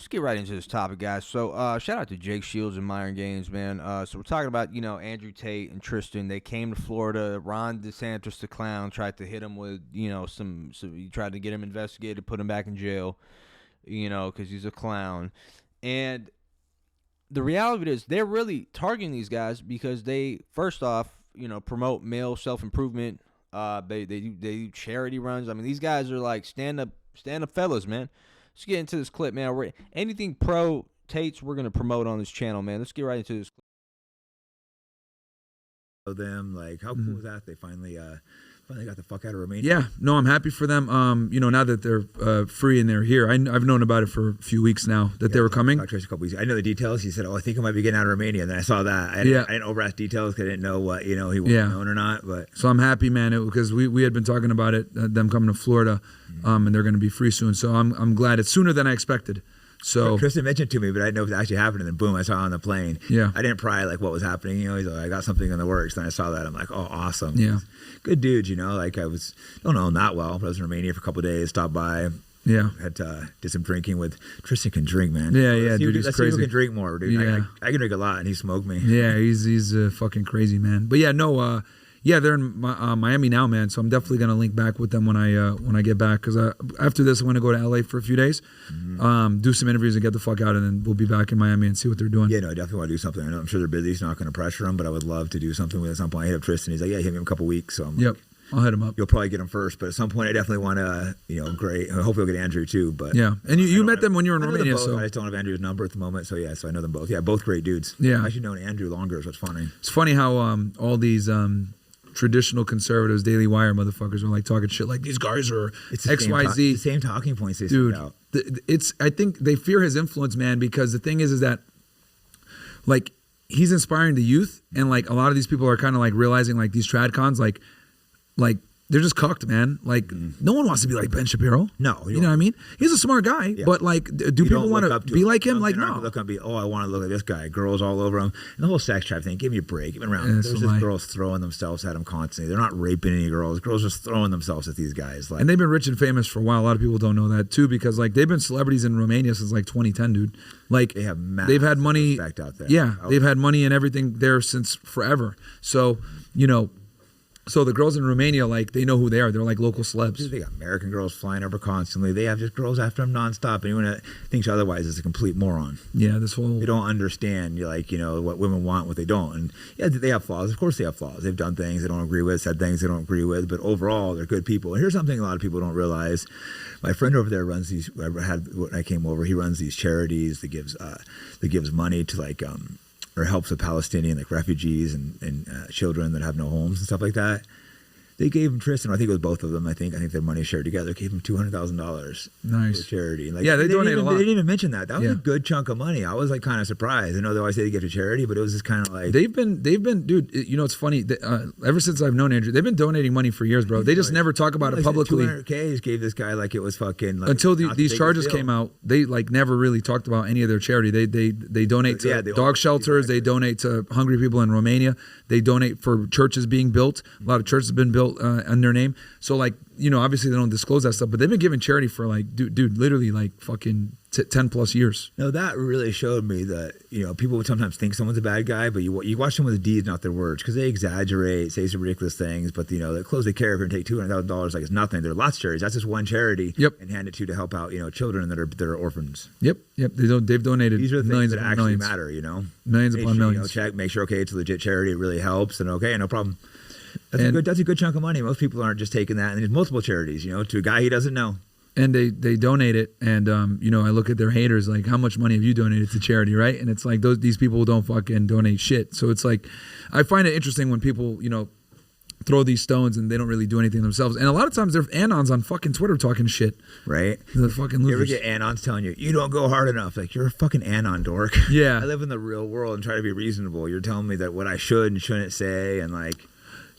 Let's get right into this topic, guys. So, shout out to Jake Shields and Myron Gaines, man. So we're talking about, Andrew Tate and Tristan. They came to Florida. Ron DeSantis, the clown, tried to hit him with, he tried to get him investigated, put him back in jail, because he's a clown. And the reality of it is, they're really targeting these guys because they, first off, promote male self-improvement. They do charity runs. I mean, these guys are like stand up fellas, man. Let's get into this clip, man. Anything pro Tates, we're gonna promote on this channel, man. Let's get right into this clip. Them, like, how cool was that? They finally got the fuck out of Romania. Yeah, no, I'm happy for them. Now that they're free and they're here, I've known about it for a few weeks now that they were coming. I talked to Trace a couple weeks. I know the details. He said, "Oh, I think I might be getting out of Romania." And then I saw that. I didn't overask details because I didn't know what he was known or not. But so I'm happy, man, because we had been talking about it, them coming to Florida, and they're going to be free soon. So I'm glad it's sooner than I expected. So Tristan mentioned to me, but I didn't know if it actually happened. And then boom, I saw it on the plane. Yeah, I didn't pry like what was happening. He's like, "I got something in the works." Then I saw that. I'm like, "Oh, awesome." Yeah, good dudes. Like don't know him that well, but I was in Romania for a couple of days. Stopped by. Yeah, did some drinking with Tristan. Can drink, man. Yeah, dude, he's let's crazy. See who can drink more, dude. Yeah. I can drink a lot, and he smoked me. Yeah, he's fucking crazy, man. But yeah, no. Yeah, they're in Miami now, man. So I'm definitely gonna link back with them when I get back. Because after this, I'm gonna go to LA for a few days, do some interviews and get the fuck out, and then we'll be back in Miami and see what they're doing. Yeah, no, I definitely want to do something. I'm sure they're busy. He's not gonna pressure them, but I would love to do something with at some point. I hit up Tristan. He's like, "Yeah, hit me in a couple weeks." So yep, I'll hit him up. You'll probably get him first, but at some point, I definitely want to, great. Hopefully, I'll get Andrew too. But yeah, and you met them when you were in Romania, so I just don't have Andrew's number at the moment. So yeah, so I know them both. Yeah, both great dudes. Yeah, I actually known Andrew longer, so it's funny. It's funny how all these traditional conservatives, Daily Wire motherfuckers are like talking shit like these guys are XYZ. The same talking points they dude. Out. I think they fear his influence, man, because the thing is that like he's inspiring the youth, and like a lot of these people are kind of like realizing like these trad cons like they're just cucked, man. Like no one wants to be like Ben Shapiro. No, you know what I mean? He's a smart guy, but like, do people want to be like him? Like, no. Look up, I want to look at this guy. Girls all over him, and the whole sex trap thing. Give me a break. Give me around. There's just girls throwing themselves at him constantly. They're not raping any girls. Girls just throwing themselves at these guys. Like, and they've been rich and famous for a while. A lot of people don't know that too, because like they've been celebrities in Romania since like 2010, dude. Like they've had money out there. Yeah, they've had money and everything there since forever. So So the girls in Romania, like, they know who they are. They're like local celebs. They got American girls flying over constantly. They have just girls after them nonstop. Anyone that thinks otherwise is a complete moron. Yeah, this whole... They don't understand, what women want, what they don't. And yeah, they have flaws. Of course they have flaws. They've done things they don't agree with, said things they don't agree with. But overall, they're good people. And here's something a lot of people don't realize. My friend over there runs these, when I came over, he runs these charities that gives money to or helps with Palestinian refugees and children that have no homes and stuff like that. They gave him Tristan. I think it was both of them. I think their money shared together. Gave him $200,000. Nice for charity. Yeah, they donated a lot. They didn't even mention that. That was a good chunk of money. I was kind of surprised. I know they always say they give to charity, but it was just kind of like they've been, dude. It's funny. Ever since I've known Andrew, they've been donating money for years, bro. They just never talk about it publicly. $200K just gave this guy like it was fucking. Until these charges came out, they never really talked about any of their charity. They donate to dog shelters. They donate to hungry people in Romania. They donate for churches being built. A lot of churches have been built in their name. So obviously they don't disclose that stuff, but they've been giving charity for dude, literally fucking 10 plus years. No, that really showed me that, people would sometimes think someone's a bad guy, but you watch someone's deeds, not their words, because they exaggerate, say some ridiculous things, but the clothes they care for and take $200,000 like it's nothing. There are lots of charities. That's just one charity. Yep. And hand it to help out, children that are orphans. Yep. They've donated. These are the millions things that actually matter, Millions upon millions. Check, make sure, okay, it's a legit charity. It really helps. And okay, no problem. That's a good chunk of money. Most people aren't just taking that. And there's multiple charities, to a guy he doesn't know. And they donate it, and I look at their haters like, how much money have you donated to charity, right? And it's like these people don't fucking donate shit. So it's like, I find it interesting when people throw these stones and they don't really do anything themselves. And a lot of times they're anons on fucking Twitter talking shit, right? The fucking losers. You ever get anons telling you don't go hard enough? Like, you're a fucking anon dork. Yeah, I live in the real world and try to be reasonable. You're telling me that what I should and shouldn't say, and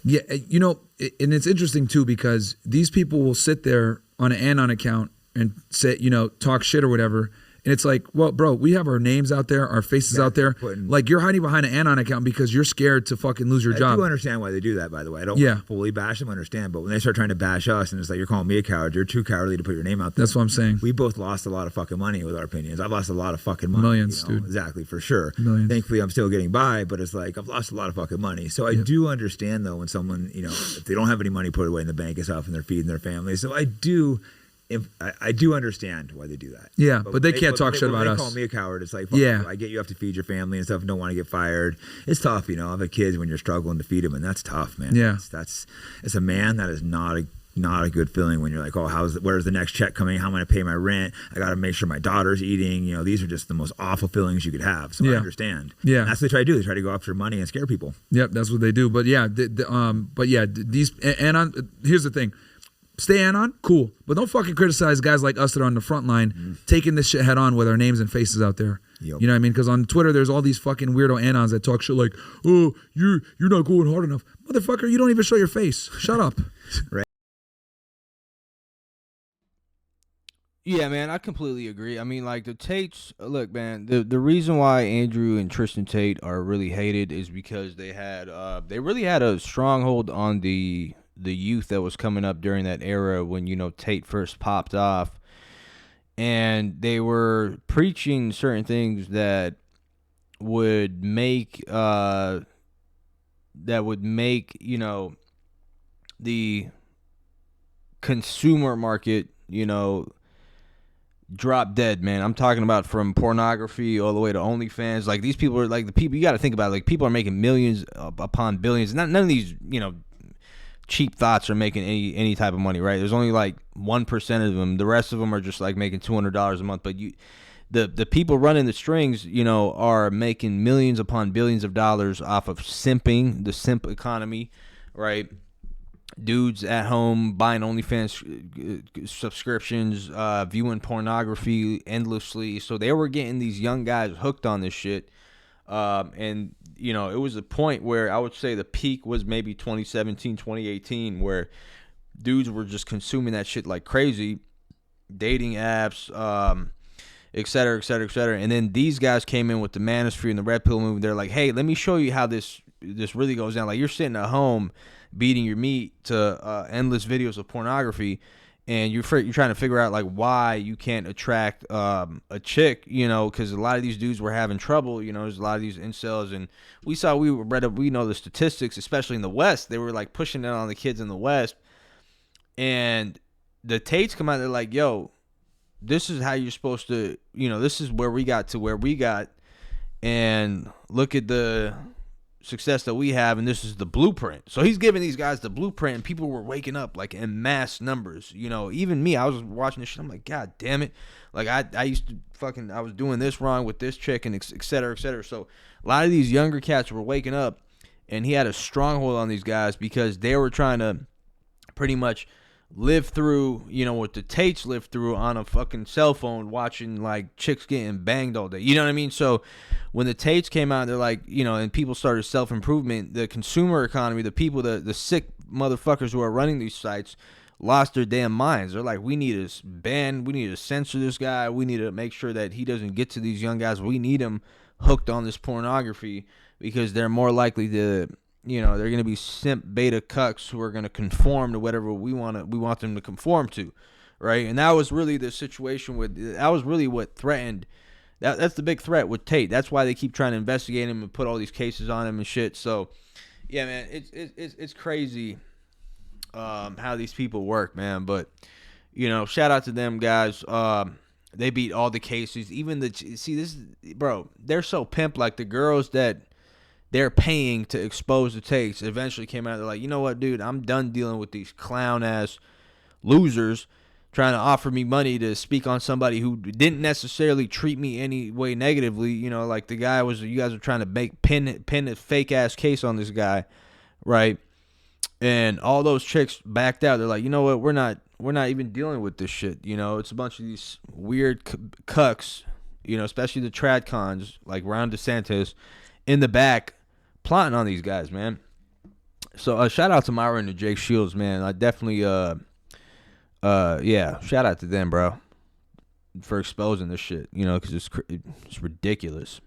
yeah, and it's interesting too, because these people will sit there on an anon account and say, talk shit or whatever, And it's like, well, bro, we have our names out there, our faces out there. Like, you're hiding behind an Anon account because you're scared to fucking lose your job. I do understand why they do that, by the way. I don't fully bash them, understand. But when they start trying to bash us, and it's like, you're calling me a coward, you're too cowardly to put your name out there. That's what I'm saying. We both lost a lot of fucking money with our opinions. I've lost a lot of fucking money. Millions, dude. Exactly, for sure. Millions. Thankfully, I'm still getting by, but it's like, I've lost a lot of fucking money. So I do understand, though, when someone, if they don't have any money put away in the bank and stuff, and they're feeding their family. So I do understand why they do that. Yeah, but they can't talk shit about us. They call me a coward. It's like, fuck you. I get you have to feed your family and stuff and don't want to get fired. It's tough, I've had kids when you're struggling to feed them, and that's tough, man. Yeah. As a man, that is not a good feeling when you're like, oh, where's the next check coming? How am I going to pay my rent? I got to make sure my daughter's eating. These are just the most awful feelings you could have. So I understand. Yeah. And that's what they try to do. They try to go after money and scare people. Yep, that's what they do. But yeah, these Anon. Here's the thing. Stay Anon, cool, but don't fucking criticize guys like us that are on the front line taking this shit head on with our names and faces out there. Yep. You know what I mean? Because on Twitter, there's all these fucking weirdo Anons that talk shit like, oh, you're not going hard enough. Motherfucker, you don't even show your face. Shut up. Right. Yeah, man, I completely agree. I mean, like, the Tates, look, man, the reason why Andrew and Tristan Tate are really hated is because they really had a stronghold on the youth that was coming up during that era when, Tate first popped off. And they were preaching certain things that would make, the consumer market, drop dead, man. I'm talking about from pornography all the way to OnlyFans. Like, these people are like the people you got to think about. Like, people are making millions upon billions. None of these, cheap thoughts are making any type of money, right? There's only like 1% of them. The rest of them are just like making $200 a month. But the people running the strings, are making millions upon billions of dollars off of simping, the simp economy, right? Dudes at home buying OnlyFans subscriptions, viewing pornography endlessly. So they were getting these young guys hooked on this shit. And, it was a point where I would say the peak was maybe 2017, 2018, where dudes were just consuming that shit like crazy. Dating apps, et cetera, et cetera, et cetera. And then these guys came in with the Manosphere and the Red Pill movement. They're like, hey, let me show you how this really goes down. Like, you're sitting at home beating your meat to endless videos of pornography, and you're trying to figure out like why you can't attract a chick, because a lot of these dudes were having trouble. There's a lot of these incels, and we know the statistics, especially in the West. They were like pushing it on the kids in the West, and the Tates come out. They're like, yo, this is how you're supposed to, this is where we got to where we got, and look at the success that we have, and this is the blueprint. So he's giving these guys the blueprint, and people were waking up like in mass numbers. Even me, I was watching this shit. I'm like, God damn it! Like I used to I was doing this wrong with this chick, and et cetera, et cetera. So a lot of these younger cats were waking up, and he had a stronghold on these guys because they were trying to pretty much live through, what the Tates lived through on a fucking cell phone, watching like chicks getting banged all day. You know what I mean? So when the Tates came out, they're like, and people started self-improvement, the consumer economy, the people, the sick motherfuckers who are running these sites lost their damn minds. They're like, we need to ban, we need to censor this guy, we need to make sure that he doesn't get to these young guys. We need him hooked on this pornography because they're more likely to, they're going to be simp beta cucks who are going to conform to whatever we want them to conform to, right? And that was really the situation that was really what threatened. That's the big threat with Tate. That's why they keep trying to investigate him and put all these cases on him and shit. So, yeah, man, it's crazy how these people work, man. But, shout out to them guys. They beat all the cases. Even they're so pimp. Like the girls that they're paying to expose the Tates eventually came out. They're like, you know what, dude, I'm done dealing with these clown ass losers trying to offer me money to speak on somebody who didn't necessarily treat me any way negatively. Like the guy you guys are trying to pin a fake ass case on this guy, right? And all those chicks backed out. They're like, you know what, we're not even dealing with this shit. It's a bunch of these weird cucks, especially the trad cons like Ron DeSantis in the back plotting on these guys, man. So shout out to Myron and Jake Shields, man. I definitely shout out to them, bro. for exposing this shit, you know, because it's ridiculous.